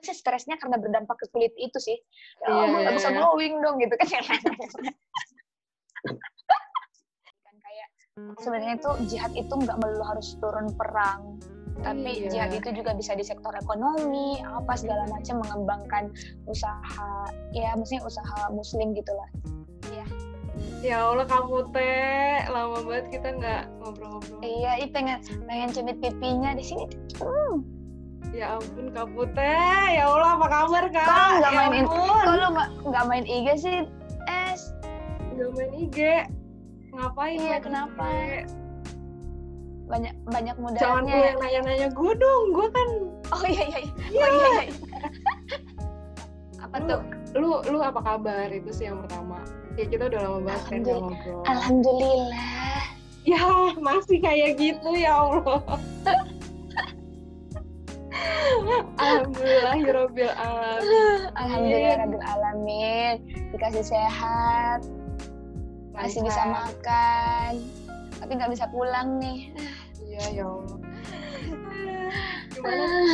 sih stresnya karena berdampak ke kulit itu sih. Iya, Gue nggak bisa glowing dong gitu kan. Kan kayak sebenarnya itu jihad itu nggak melulu harus turun perang, tapi jihad itu juga bisa di sektor ekonomi, apa segala macam, mengembangkan usaha, ya maksudnya usaha muslim gitulah. Iya. Ya Allah kamu teh, lama banget kita nggak ngobrol-ngobrol. Iya, pengen cubit pipinya di sini. Ya ampun kamu teh, ya Allah apa kabar kak? Kok nggak main Kalau nggak main IG sih, Nggak main IG. Ngapain? Iya, kenapa? Banyak mudaratnya. Jangan gue yang nanya-nanya gue dong, gue kan. Oh iya. Iya. Apa tuh? Lu apa kabar? Itu sih yang pertama. Ya kita udah lama banget kan gak ngobrol. Alhamdulillah. Ya masih kayak gitu ya Allah. Alhamdulillahirabbil alamin. Alhamdulillahirabbil alamin. Dikasih sehat. Masih bisa makan. Tapi nggak bisa pulang nih. Iya ya Allah.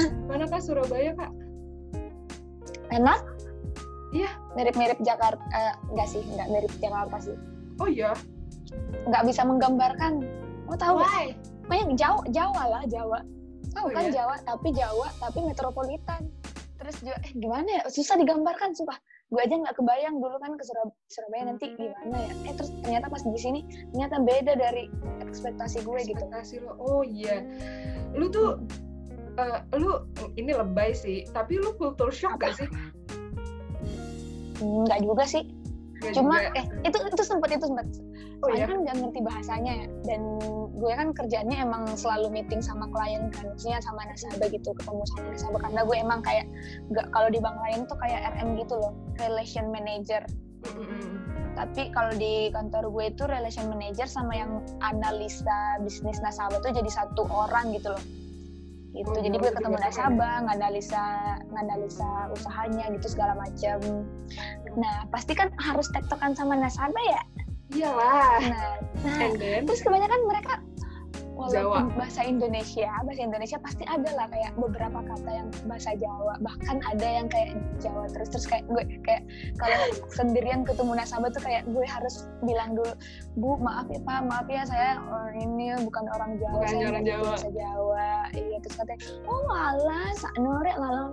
Gimana kak Surabaya kak? Enak? Iya. Mirip-mirip Jakarta. Nggak mirip Jakarta sih. Oh iya? Nggak bisa menggambarkan. Mau tahu Why? Pokoknya Jawa lah. Tahu kan iya? Jawa tapi metropolitan. Terus juga, gimana ya? Susah digambarkan, sumpah. Gue aja nggak kebayang dulu kan ke Surabaya nanti gimana ya. Terus ternyata pas di sini ternyata beda dari ekspektasi gue gitu. Ekspektasi lo, oh iya. Lu tuh, lu ini lebay sih. Tapi lu culture shock gak sih? Nggak juga sih. Gak Cuma juga. itu sempat. Oh, Soalnya iya? kan nggak ngerti bahasanya ya. Dan gue kan kerjaannya emang selalu meeting sama klien kan, maksudnya sama nasabah gitu, ketemu sama nasabah, karena gue emang kayak nggak, kalau di bank lain tuh kayak RM gitu loh, relation manager. Tapi kalau di kantor gue itu relation manager sama yang analisa bisnis nasabah tuh jadi satu orang gitu loh. Gitu. Oh, jadi gue ketemu juga nasabah, nganalisa usahanya gitu segala macam. Nah, pasti kan harus tektokan sama nasabah ya. Iyalah. Nah, And then? terus kebanyakan mereka walaupun Jawa. bahasa Indonesia pasti ada lah kayak beberapa kata yang bahasa Jawa, bahkan ada yang kayak Jawa terus kayak gue kayak kalau sendirian ketemu nasabah tuh kayak gue harus bilang dulu, Bu maaf ya saya ini bukan orang Jawa, Bukan saya orang nggak Jawa. bahasa Jawa. Iya, terus katanya oh alah saknore ngalah.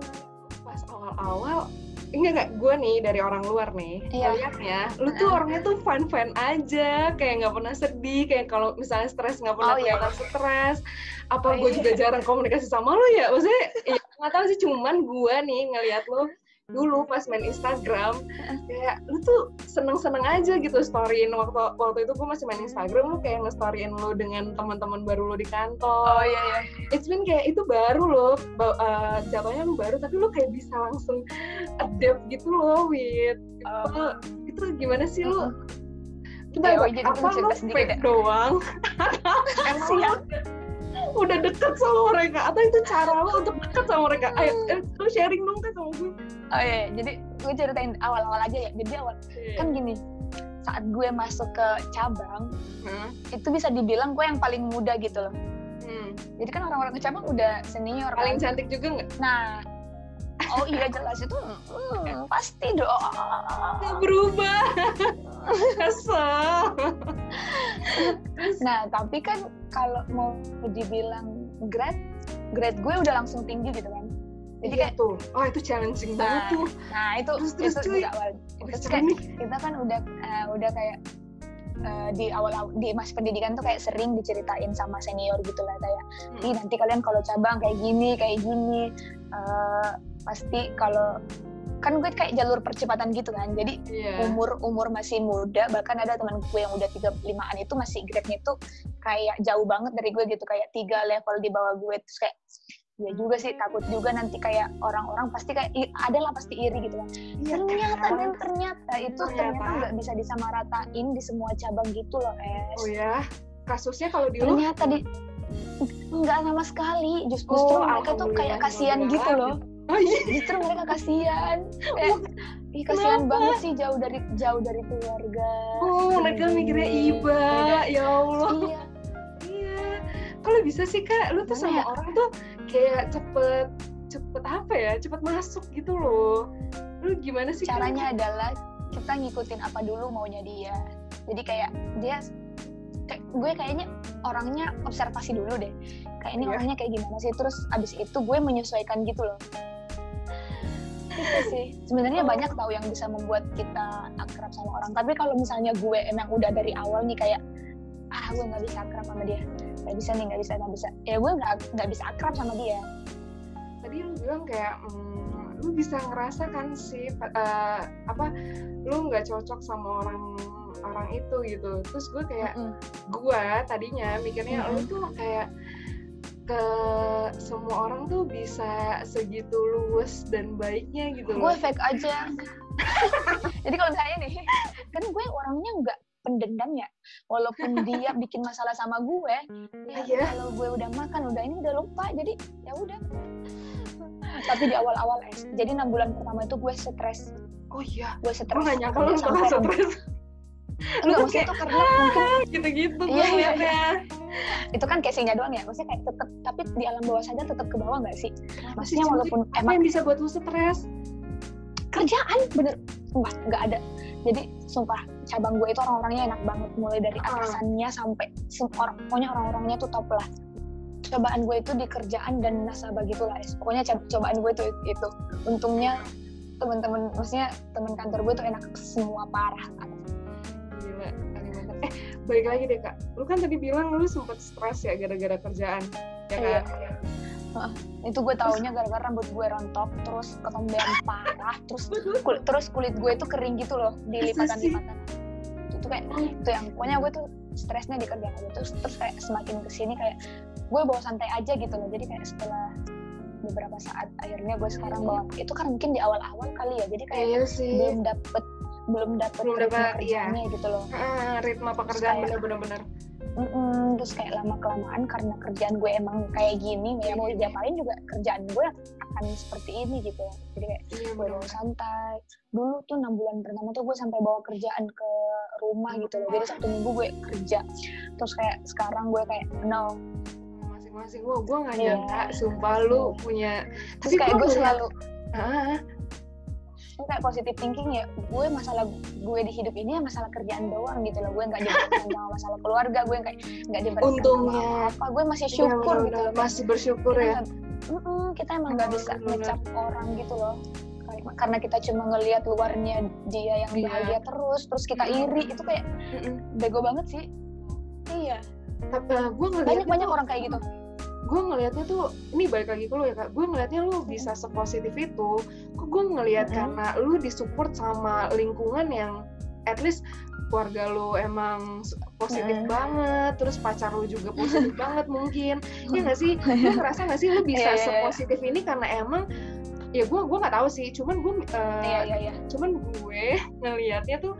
Pas awal-awal enggak, gue nih dari orang luar nih, lihatnya, lu tuh orangnya tuh fun aja, kayak nggak pernah sedih, kayak kalau misalnya stres nggak pernah kelihatan stres, gue juga jarang komunikasi sama lu ya, maksudnya, ya nggak tahu sih, cuman gue nih ngelihat lu dulu pas main Instagram, kayak lu tuh seneng-seneng aja gitu storyin, waktu itu gue masih main Instagram, lu kayak nge-storyin lu dengan teman-teman baru lu di kantor. Oh iya. It's been kayak itu baru loh, jatuhnya lu baru, tapi lu kayak bisa langsung adapt gitu loh, Wit. Itu gimana sih lu? Apa lu fake doang? Emang udah deket sama mereka? Atau itu cara lu untuk deket sama mereka? Ayo, lu sharing dong kan sama gue. Oh iya, jadi gue ceritain awal-awal aja ya. Jadi kan gini, saat gue masuk ke cabang, itu bisa dibilang gue yang paling muda gitu loh. Jadi kan orang-orang ke cabang udah senior. Paling cantik juga nggak? Nah, oh iya jelas itu pasti dong. Gak berubah. Kesel. Nah, tapi kan kalau mau dibilang grade gue udah langsung tinggi gitu kan. Jadi kayak tuh, itu challenging banget tuh. Nah, itu awal. Terus kayak kita kan udah kayak di awal di masa pendidikan tuh kayak sering diceritain sama senior gitu lah kayak, nanti kalian kalau cabang kayak gini, pasti kalau kan gue kayak jalur percepatan gitu kan, jadi umur masih muda, bahkan ada teman gue yang udah 35-an itu masih grade-nya tuh kayak jauh banget dari gue gitu, kayak 3 level di bawah gue. Terus kayak ya juga sih, takut juga nanti kayak orang-orang pasti kayak adalah pasti iri gitu kan. Ternyata itu nggak bisa disamaratain di semua cabang gitu loh, Oh ya, kasusnya kalau di lu? Ternyata nggak sama sekali, justru mereka tuh kayak kasihan gitu loh. Oh iya. Justru mereka kasihan, kasihan banget sih jauh dari keluarga. Mereka mikirnya iba, ya Allah. Iya. Kalau bisa sih Kak, lu tuh sama orang tuh kayak cepet cepet masuk gitu loh. Lu gimana sih? Caranya adalah kita ngikutin apa dulu maunya dia. Jadi kayak gue kayaknya orangnya observasi dulu deh. Kayak ini orangnya kayak gimana sih, terus abis itu gue menyesuaikan gitu loh. Gitu sih. Sebenarnya banyak tahu yang bisa membuat kita akrab sama orang. Tapi kalau misalnya gue emang udah dari awal nih kayak gue nggak bisa akrab sama dia, nggak bisa. Ya gue nggak bisa akrab sama dia. Tadi lu bilang kayak lu bisa ngerasa kan sih lu nggak cocok sama orang itu gitu. Terus gue kayak gue tadinya mikirnya lu tuh kayak ke semua orang tuh bisa segitu luwes dan baiknya gitu loh. Gue fake aja. Jadi kalau misalnya nih, kan gue orangnya nggak pendendam ya. Walaupun dia bikin masalah sama gue, kalau gue udah makan, udah ini udah lupa. Jadi ya udah. Tapi di awal-awal jadi 6 bulan pertama itu gue stres. Oh iya. Gue stres. Gue nggak nyangka lu bakal stres. Enggak, maksudnya itu karena mungkin gitu-gitu gue liatnya. Itu kan casingnya doang ya, maksudnya kayak tetep, tapi di alam bawah sadar tetap ke bawah nggak sih? Maksudnya walaupun apa yang bisa buat lu stres? Kerjaan, bener, nggak ada. Jadi sumpah cabang gue itu orang-orangnya enak banget, mulai dari atasannya sampai pokoknya orang-orangnya tuh top lah. Cobaan gue itu di kerjaan dan nasabah gitulah, pokoknya cobaan gue itu. Untungnya teman-teman, maksudnya teman kantor gue tuh enak semua parah. Gila, balik lagi deh Kak, lu kan tadi bilang lu sempet stres ya gara-gara kerjaan, ya kan? Itu gue taunya gara-gara rambut gue rontok, terus ketombean parah, terus kulit gue itu kering gitu loh di lipatan-lipatan. Itu kayak itu yang pokoknya gue tuh stresnya di kerjaan aja. Terus kayak semakin kesini kayak gue bawa santai aja gitu loh. Jadi kayak setelah beberapa saat akhirnya gue sekarang bawa itu kan mungkin di awal-awal kali ya. Jadi kayak belum dapet kerjaannya gitu loh. Ritme pekerjaan bener-bener. Terus kayak lama-kelamaan karena kerjaan gue emang kayak gini ya, mau diapain juga kerjaan gue akan seperti ini gitu. Jadi kayak gue bawa santai. Dulu tuh 6 bulan pertama tuh gue sampai bawa kerjaan ke rumah gitu loh. Jadi Sabtu Minggu gue kerja. Terus kayak sekarang gue kayak no. Masing-masing gue gak nyangka, sumpah lu punya. Terus kayak gue selalu kayak positive thinking ya, gue masalah gue di hidup ini ya masalah kerjaan doang gitu loh. Gue nggak diberatkan sama masalah keluarga, gue nggak diberatkan sama apa, gue masih syukur gitu loh. Masih bersyukur ya. Kita emang nggak bisa ngecap orang gitu loh, karena kita cuma ngelihat luarnya dia yang bahagia terus kita iri, itu kayak bego banget sih. Iya. Tapi gue banyak orang kayak gitu. Gue ngelihatnya tuh, ini balik lagi ke lu ya Kak, gue ngelihatnya lu bisa sepositif itu, kok gue ngelihat karena lu disupport sama lingkungan yang at least keluarga lu emang positif banget, terus pacar lu juga positif banget mungkin, ya nggak sih? Lu ngerasa nggak sih lu bisa sepositif ini karena emang, ya gue nggak tahu sih, cuman gue ngelihatnya tuh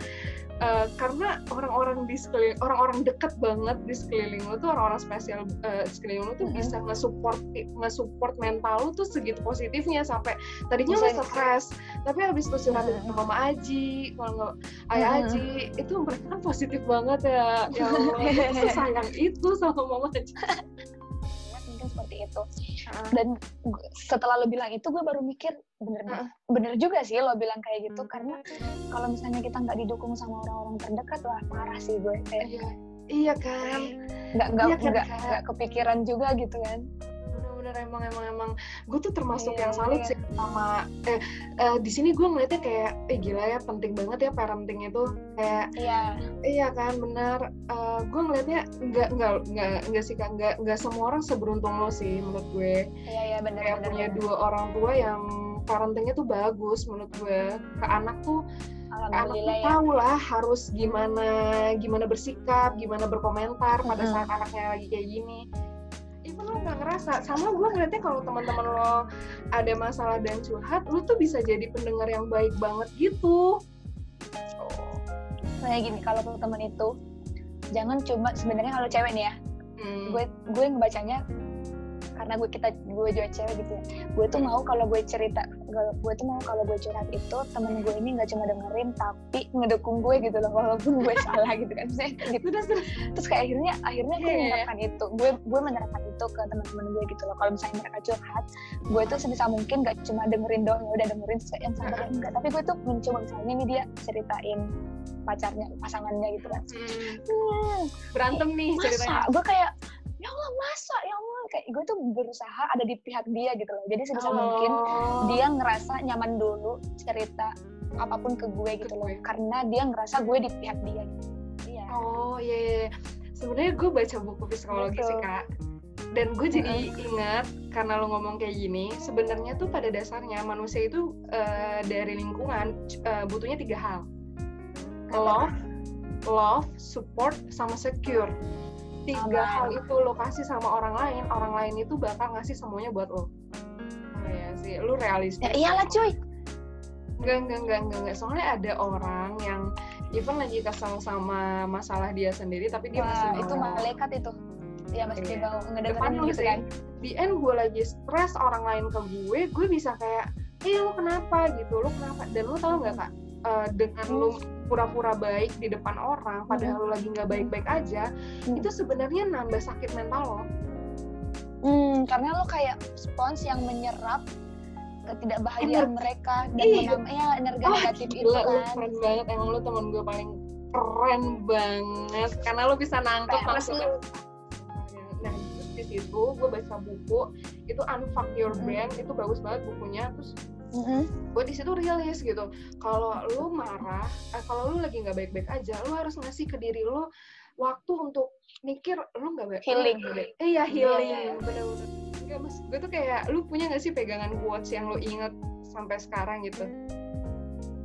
karena orang-orang di sekeliling, orang-orang deket banget di sekeliling lu tuh, orang-orang spesial sekeliling lu tuh bisa nge-support mental lu tuh segitu positifnya, sampai tadinya lu stres, tapi habis itu curhat sama Mama Aji, kalau nggak Ayah Aji, itu mereka kan positif banget ya Allah, sayang itu sama Mama Aji. Mungkin seperti itu. Dan setelah lo bilang itu gue baru mikir bener juga sih lo bilang kayak gitu, karena kalau misalnya kita nggak didukung sama orang-orang terdekat, wah parah sih gue kayak. Iya kan, nggak kepikiran juga gitu kan. Bener emang gue tuh termasuk yang salut sih sama di sini gue ngeliatnya kayak gila ya, penting banget ya parenting itu, kayak iya kan, benar. Gue ngeliatnya nggak sih Kak, nggak semua orang seberuntung lo sih menurut gue. Iya benar. Kayak punya dua orang tua yang parentingnya tuh bagus menurut gue, ke anak tuh tahu lah harus gimana bersikap, gimana berkomentar pada saat anaknya lagi kayak gini. Itu lo nggak ngerasa. Sama gue ngeliatnya kalau teman-teman lo ada masalah dan curhat, lo tuh bisa jadi pendengar yang baik banget gitu. Kayak gini, kalau teman itu jangan cuma, sebenarnya kalau cewek nih ya, gue ngebacanya karena gue juga cewek gitu ya, gue tuh mau kalau gue curhat itu temen gue ini nggak cuma dengerin tapi ngedukung gue gitu loh walaupun gue salah gitu kan, gitu. Terus kayak akhirnya gue menerapkan itu, gue menerapkan itu ke teman-teman gue gitu loh. Kalau misalnya mereka curhat, gue tuh sebisa mungkin nggak cuma dengerin doang, udah dengerin yang sabar enggak, tapi gue tuh mencoba, misalnya nih dia ceritain pasangannya gitu kan, berantem nih ceritanya, gue kayak ya Allah kayak gue tuh berusaha ada di pihak dia gitu loh, jadi sebisa mungkin dia ngerasa nyaman dulu cerita apapun ke gue gitu loh, karena dia ngerasa gue di pihak dia gitu. Iya. Sebenarnya gue baca buku psikologi sih Kak, dan gue jadi ingat karena lo ngomong kayak gini, sebenarnya tuh pada dasarnya manusia itu dari lingkungan butuhnya 3 hal, love, support, sama secure. 3 hal itu lo kasih sama orang lain itu bakal ngasih semuanya buat lo. Ya sih, lo realistis. Ya iyalah cuy. Enggak. Soalnya ada orang yang even lagi kesel sama masalah dia sendiri, tapi dia masih itu malaikat itu. Dia masih mau ngedengerin gitu kan. Di end gue lagi stres, orang lain ke gue bisa kayak, lo kenapa gitu, lo kenapa? Dan lo tau nggak Kak, dengan lo pura-pura baik di depan orang, padahal lo lagi nggak baik-baik aja, itu sebenarnya nambah sakit mental lo. Karena lo kayak spons yang menyerap ketidakbahagiaan mereka dan energi negatif itu kan. Lo keren banget, emang lo teman gue paling keren banget, karena lo bisa nangkep maksudnya. Nah di situ gue baca buku itu Unfuck Your Brain, itu bagus banget bukunya. Terus gue di situ realis gitu, kalau lu marah, kalau lu lagi nggak baik-baik aja, lu harus ngasih ke diri lu waktu untuk mikir lu nggak baik. Healing. Healing. Bener-bener. Enggak mas, gue tuh kayak, lu punya nggak sih pegangan quotes yang lu inget sampai sekarang gitu?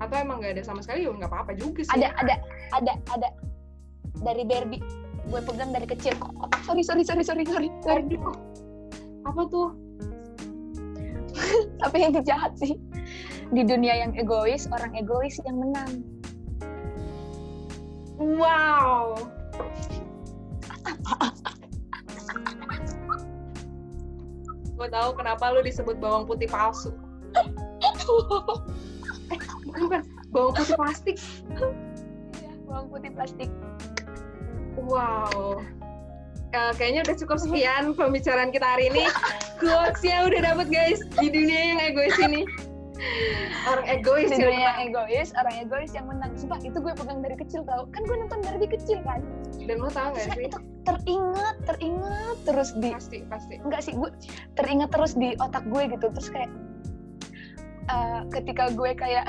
Atau emang nggak ada sama sekali? Ya nggak apa-apa juga sih. Ada. Dari Barbie, gue pegang dari kecil. Sorry. Aduh. Apa tuh? Tapi yang jahat sih, di dunia yang egois, orang egois yang menang. Wow. Gue tahu kenapa lu disebut bawang putih palsu. Bukan, bawang putih plastik. Iya, bawang putih plastik. Wow. Kayaknya udah cukup sekian pembicaraan kita hari ini. Quotes-nya udah dapet guys, di dunia yang egois ini. Orang egois di dunia yang egois, orang egois yang menang. Sumpah, itu gue pegang dari kecil tau. Kan gue nonton dari kecil kan. Dan lo tau gak sih? Itu teringat terus di... Pasti. Enggak sih, gue teringat terus di otak gue gitu. Terus kayak ketika gue kayak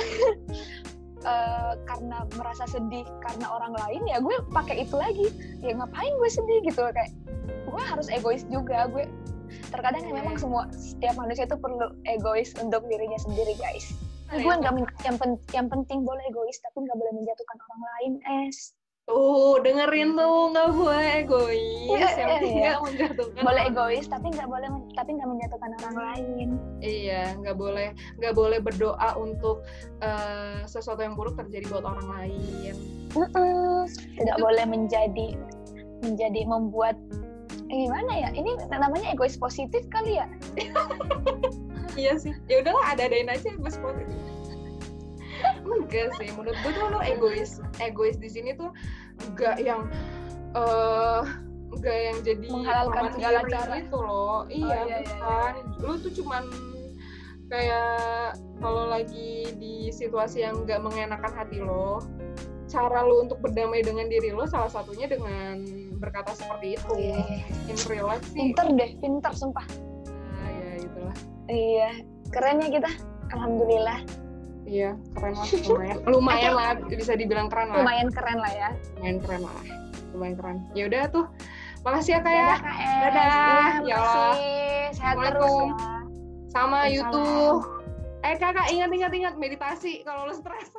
karena merasa sedih karena orang lain, ya gue pakai itu lagi. Ya ngapain gue sedih gitu, kayak gue harus egois juga. Gue terkadang memang setiap manusia itu perlu egois untuk dirinya sendiri guys. Gue nggak, yang penting boleh egois tapi nggak boleh menjatuhkan orang lain. Tuh dengerin tuh, nggak boleh egois, yang penting nggak menjatuhkan. Boleh egois tapi nggak menjatuhkan orang lain. Iya, nggak boleh berdoa untuk sesuatu yang buruk terjadi buat orang lain. Tidak boleh menjadi membuat gimana ya? Ini namanya egois positif kali ya? Iya sih. Ya udahlah, ada-adain aja egois positif. Enggak sih, menurut gue tuh lo egois di sini tuh enggak yang jadi menghalalkan segala cara gitu loh. Iya, bukan. Lu tuh cuman kayak kalau lagi di situasi yang enggak mengenakan hati lo, cara lo untuk berdamai dengan diri lo salah satunya dengan berkata seperti itu. In real life sih. Pinter sumpah. Nah, ya itulah. Iya, keren ya kita. Alhamdulillah. Iya, keren lah, lumayan lah, bisa dibilang keren lah. Lumayan keren lah ya. Lumayan keren. Ya udah tuh, makasih ya Kak ya. Dadah. Ya Allah. Sehat terus ya. Sama YouTube. Kakak ingat meditasi kalau lo stres.